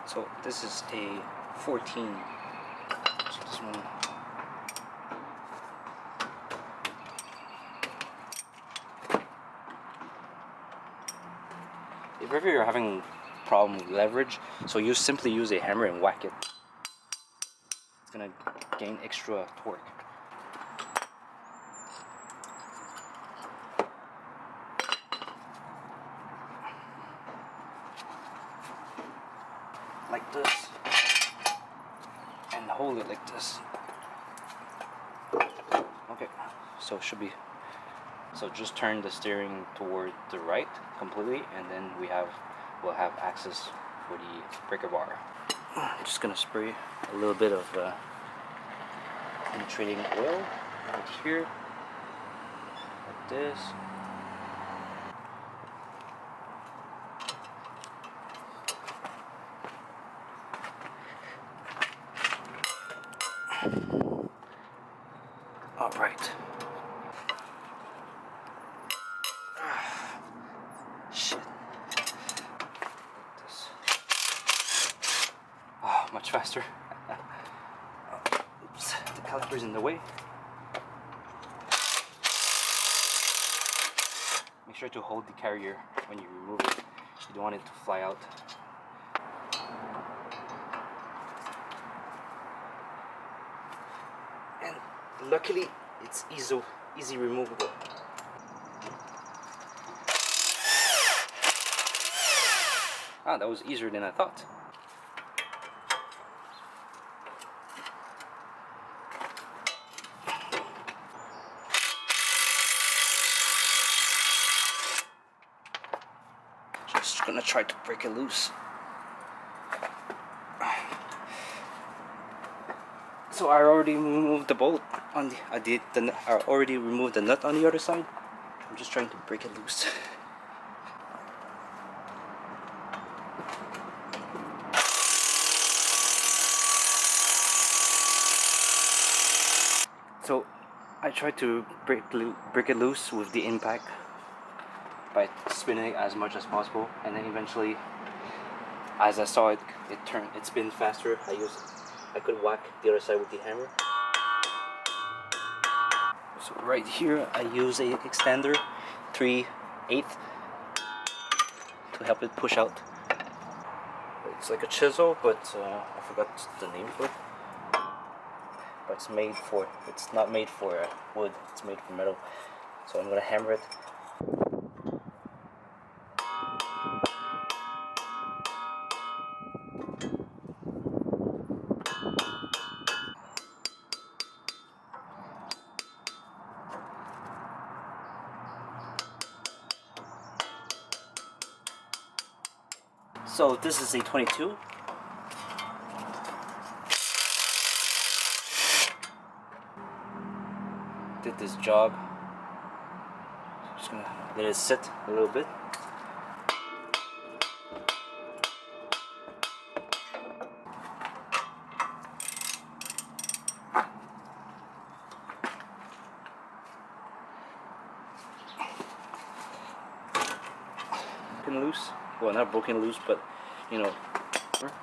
So this is a 14. So this one. If ever you're having problem with leverage, so you simply use a hammer and whack it. It's gonna gain extra torque. Like this, and hold it like this. Okay, so it should be. So just turn the steering toward the right completely, and then we'll have access for the breaker bar. I'm just gonna spray a little bit of penetrating oil right here, like this. All right. Shit. This. Oh, much faster. Oops, the caliper's in the way. Make sure to hold the carrier when you remove it. You don't want it to fly out. And luckily, it's easy removable. Ah, that was easier than I thought. Just gonna try to break it loose. So I already removed the bolt on I already removed the nut on the other side. I'm just trying to break it loose. So I tried to break it loose with the impact by spinning it as much as possible, and then eventually, as I saw it spin faster. I could whack the other side with the hammer. So right here I use a extender 3/8 to help it push out. It's like a chisel, but I forgot the name for it. But it's not made for wood, it's made for metal. So I'm gonna hammer it. So this is a 22. Did this job. Just gonna let it sit a little bit. Broken loose. Well, not broken loose, but you know. Just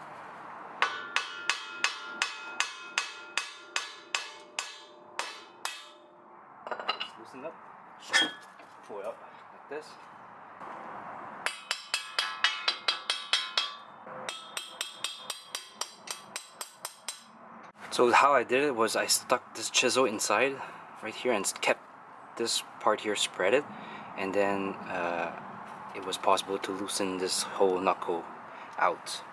loosen up. Pull it up like this. So how I did it was I stuck this chisel inside right here and kept this part here spreaded, and then it was possible to loosen this whole knuckle out.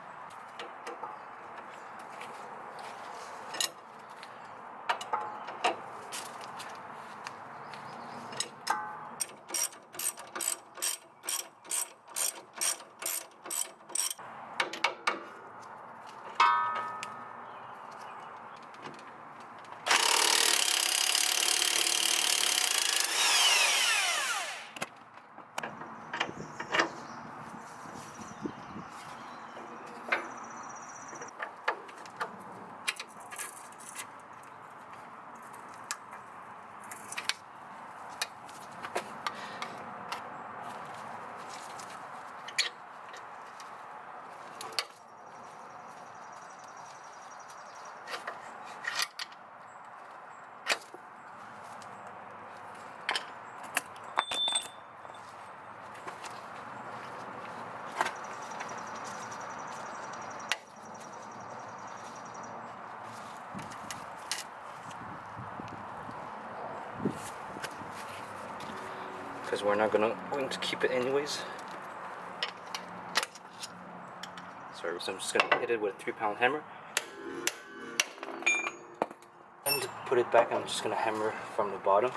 because we're not going to keep it anyways. Sorry, so I'm just going to hit it with a 3-pound hammer. And to put it back, I'm just going to hammer from the bottom.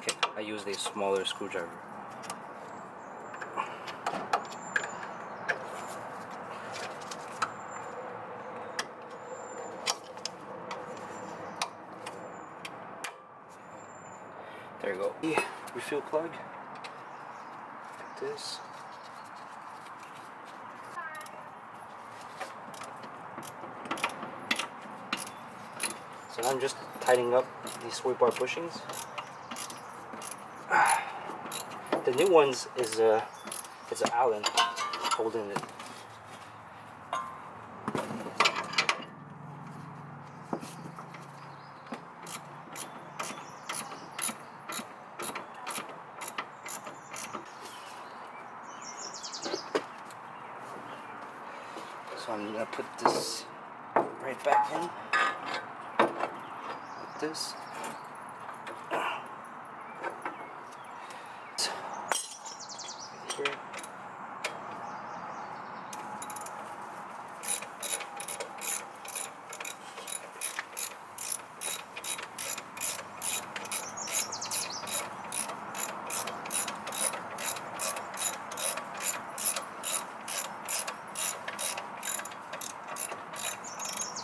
Okay, I used a smaller screwdriver. There you go. The refill plug. Like this. So now I'm just tightening up these sway bar bushings. The new ones is it's an Allen holding it. So I'm gonna put this right back in, like this. Here.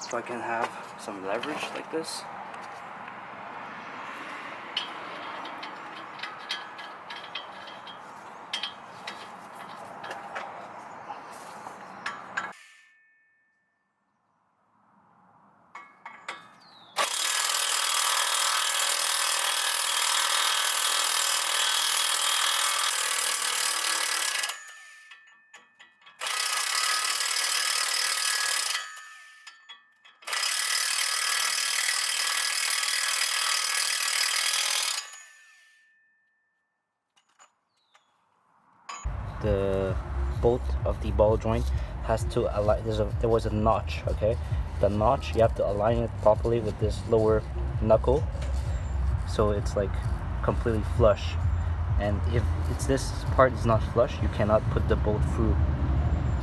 So I can have some leverage like this. The bolt of the ball joint has to align. There was a notch. Okay, the notch, you have to align it properly with this lower knuckle, so it's like completely flush. And if this part is not flush, you cannot put the bolt through.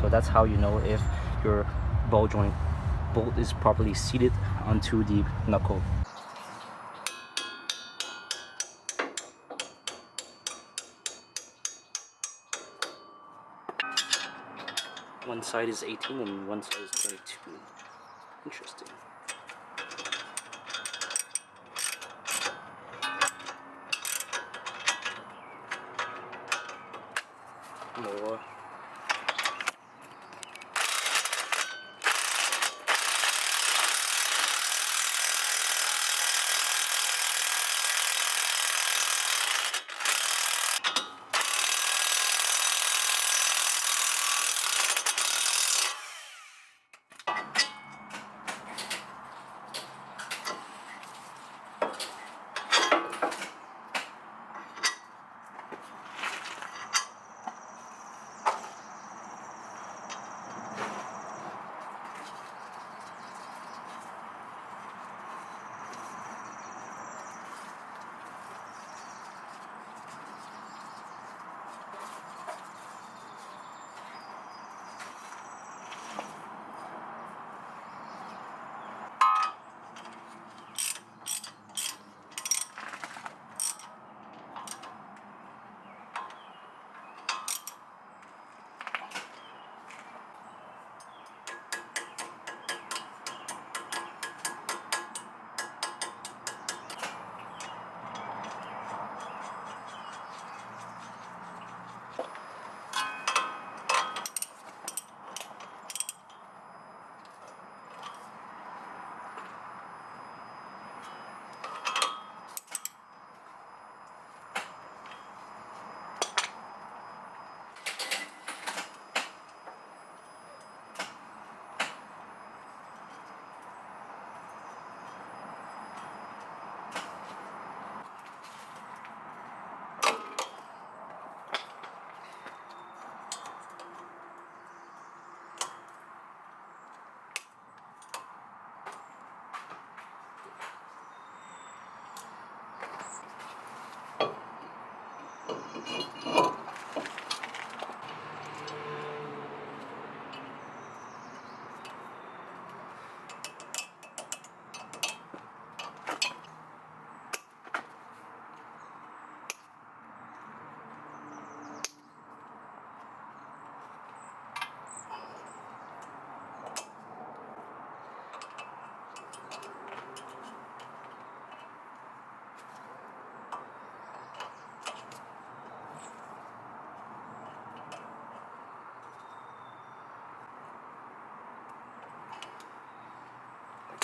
So that's how you know if your ball joint bolt is properly seated onto the knuckle. One side is 18 and one side is 22. Interesting. More.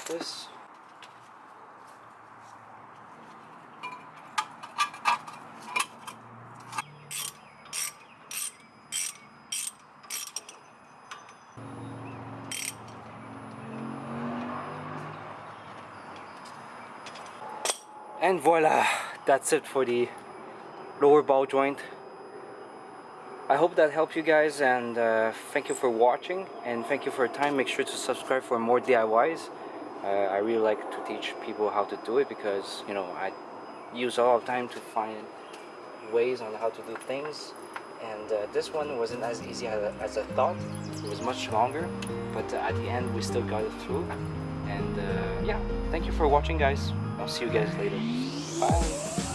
This. And voila, that's it for the lower ball joint. I hope that helped you guys, and thank you for watching, and thank you for your time. Make sure to subscribe for more DIYs. I really like to teach people how to do it, because you know, I use a lot of time to find ways on how to do things, and this one wasn't as easy as I thought. It was much longer, but at the end we still got it through. And yeah, thank you for watching, guys. I'll see you guys later. Bye.